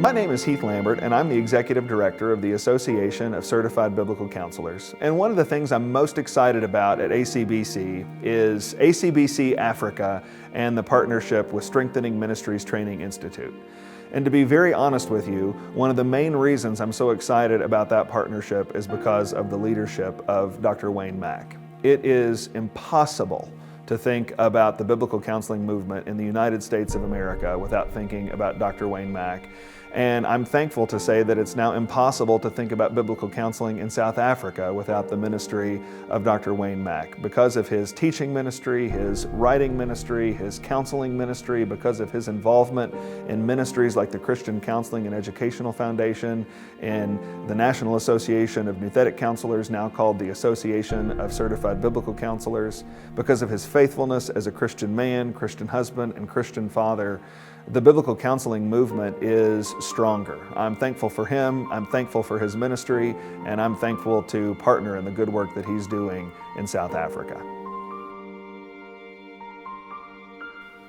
My name is Heath Lambert, and I'm the Executive Director of the Association of Certified Biblical Counselors. And one of the things I'm most excited about at ACBC is ACBC Africa and the partnership with Strengthening Ministries Training Institute. And to be very honest with you, one of the main reasons I'm so excited about that partnership is because of the leadership of Dr. Wayne Mack. It is impossible to think about the biblical counseling movement in the United States of America without thinking about Dr. Wayne Mack. And I'm thankful to say that it's now impossible to think about biblical counseling in South Africa without the ministry of Dr. Wayne Mack. Because of his teaching ministry, his writing ministry, his counseling ministry, because of his involvement in ministries like the Christian Counseling and Educational Foundation and the National Association of Nouthetic Counselors, now called the Association of Certified Biblical Counselors, because of his faithfulness as a Christian man, Christian husband, and Christian father, the biblical counseling movement is stronger. I'm thankful for him, I'm thankful for his ministry, and I'm thankful to partner in the good work that he's doing in South Africa.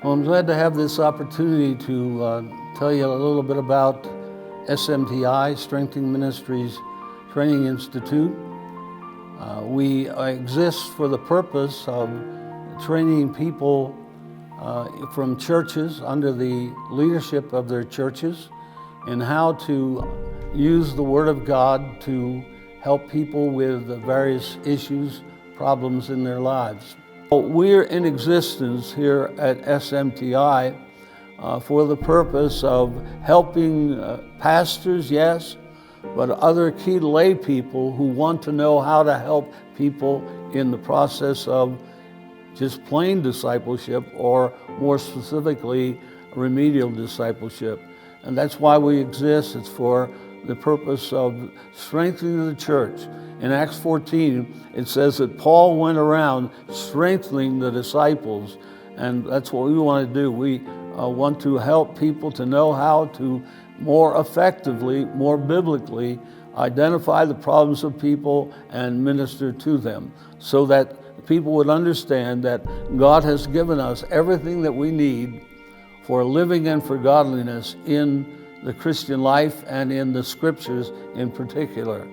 Well, I'm glad to have this opportunity to tell you a little bit about SMTI, Strengthening Ministries Training Institute. We exist for the purpose of training people from churches under the leadership of their churches and how to use the Word of God to help people with the various issues, problems in their lives. We're in existence here at SMTI for the purpose of helping pastors, yes, but other key lay people who want to know how to help people in the process of just plain discipleship, or more specifically, remedial discipleship. And that's why we exist. It's for the purpose of strengthening the church. In Acts 14, it says that Paul went around strengthening the disciples, and that's what we want to do. We want to help people to know how to more effectively, more biblically, identify the problems of people and minister to them, so that people would understand that God has given us everything that we need for living and for godliness in the Christian life and in the Scriptures in particular.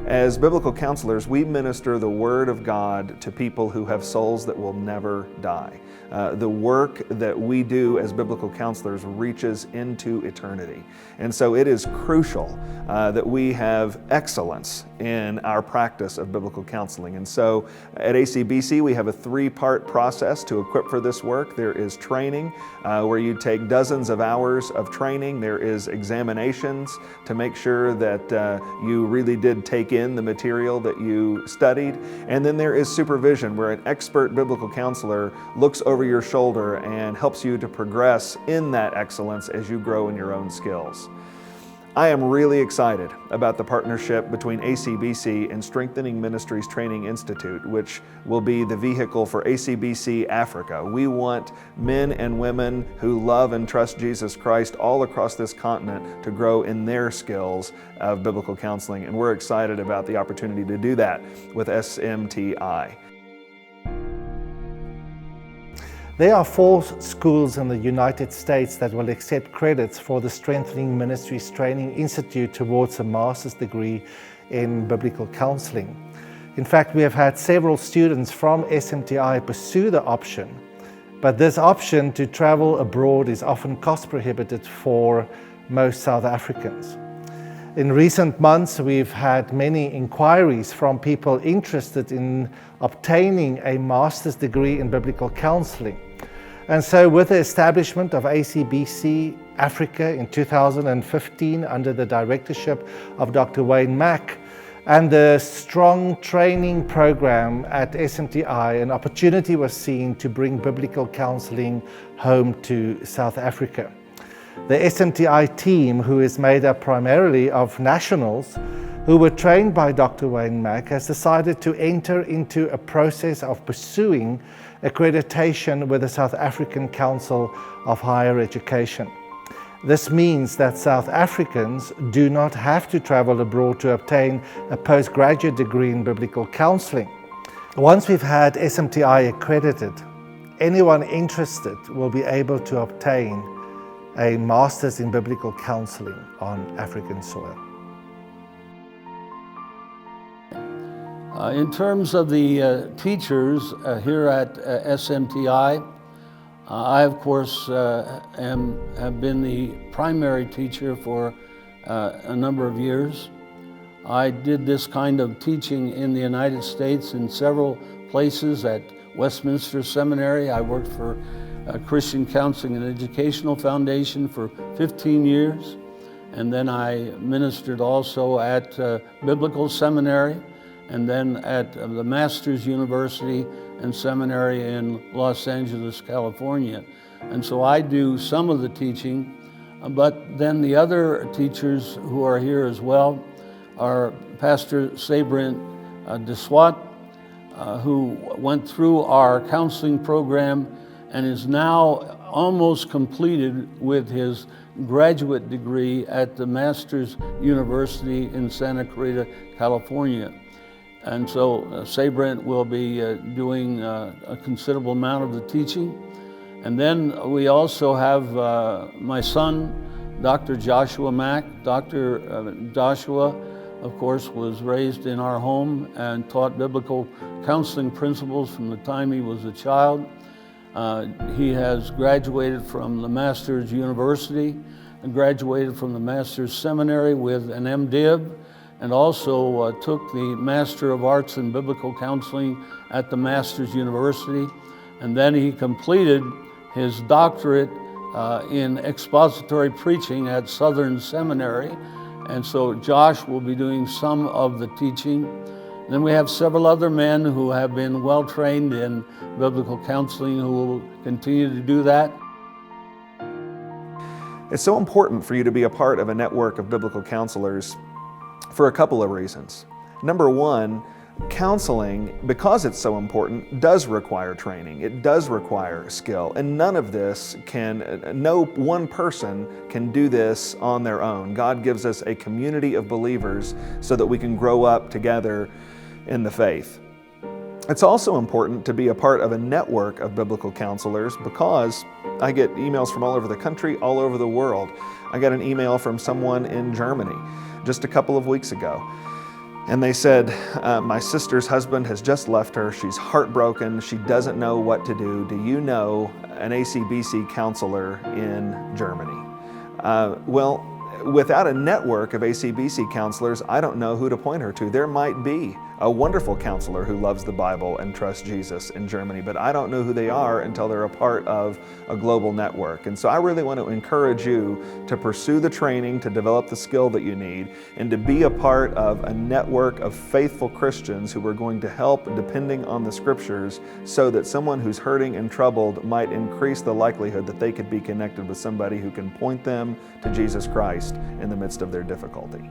As biblical counselors, we minister the Word of God to people who have souls that will never die. The work that we do as biblical counselors reaches into eternity. And so it is crucial that we have excellence in our practice of biblical counseling. And so at ACBC, we have a three-part process to equip for this work. There is training, where you take dozens of hours of training. There is examinations to make sure that you really did take in the material that you studied. And then there is supervision, where an expert biblical counselor looks over your shoulder and helps you to progress in that excellence as you grow in your own skills. I am really excited about the partnership between ACBC and Strengthening Ministries Training Institute, which will be the vehicle for ACBC Africa. We want men and women who love and trust Jesus Christ all across this continent to grow in their skills of biblical counseling, and we're excited about the opportunity to do that with SMTI. There are 4 schools in the United States that will accept credits for the Strengthening Ministries Training Institute towards a master's degree in biblical counseling. In fact, we have had several students from SMTI pursue the option, but this option to travel abroad is often cost prohibitive for most South Africans. In recent months, we've had many inquiries from people interested in obtaining a master's degree in biblical counseling. And so with the establishment of ACBC Africa in 2015 under the directorship of Dr. Wayne Mack and the strong training program at SMTI, an opportunity was seen to bring biblical counseling home to South Africa. The SMTI team, who is made up primarily of nationals who were trained by Dr. Wayne Mack, has decided to enter into a process of pursuing accreditation with the South African Council of Higher Education. This means that South Africans do not have to travel abroad to obtain a postgraduate degree in biblical counseling. Once we've had SMTI accredited, anyone interested will be able to obtain a Master's in Biblical Counseling on African soil. In terms of the teachers here at SMTI, I of course have been the primary teacher for a number of years. I did this kind of teaching in the United States in several places. At Westminster Seminary, I worked for Christian Counseling and Educational Foundation for 15 years. And then I ministered also at Biblical Seminary, and then at the Masters University and Seminary in Los Angeles, California. And so I do some of the teaching, but then the other teachers who are here as well are Pastor Sabrin Deswat, who went through our counseling program and is now almost completed with his graduate degree at the Masters University in Santa Clarita, California. And so Sabrin will be doing a considerable amount of the teaching. And then we also have my son, Dr. Joshua Mack. Dr. Joshua, of course, was raised in our home and taught biblical counseling principles from the time he was a child. He has graduated from the Masters University and graduated from the Masters Seminary with an MDiv, and also took the Master of Arts in Biblical Counseling at the Masters University. And then he completed his doctorate in expository preaching at Southern Seminary. And so Josh will be doing some of the teaching. And then we have several other men who have been well trained in biblical counseling who will continue to do that. It's so important for you to be a part of a network of biblical counselors for a couple of reasons. Number one, counseling, because it's so important, does require training. It does require skill. And none of this no one person can do this on their own. God gives us a community of believers so that we can grow up together in the faith. It's also important to be a part of a network of biblical counselors because I get emails from all over the country, all over the world. I got an email from someone in Germany just a couple of weeks ago. And they said, my sister's husband has just left her. She's heartbroken. She doesn't know what to do. Do you know an ACBC counselor in Germany? Well, without a network of ACBC counselors, I don't know who to point her to. There might be a wonderful counselor who loves the Bible and trusts Jesus in Germany, but I don't know who they are until they're a part of a global network. And so I really want to encourage you to pursue the training, to develop the skill that you need, and to be a part of a network of faithful Christians who are going to help depending on the Scriptures, so that someone who's hurting and troubled might increase the likelihood that they could be connected with somebody who can point them to Jesus Christ in the midst of their difficulty.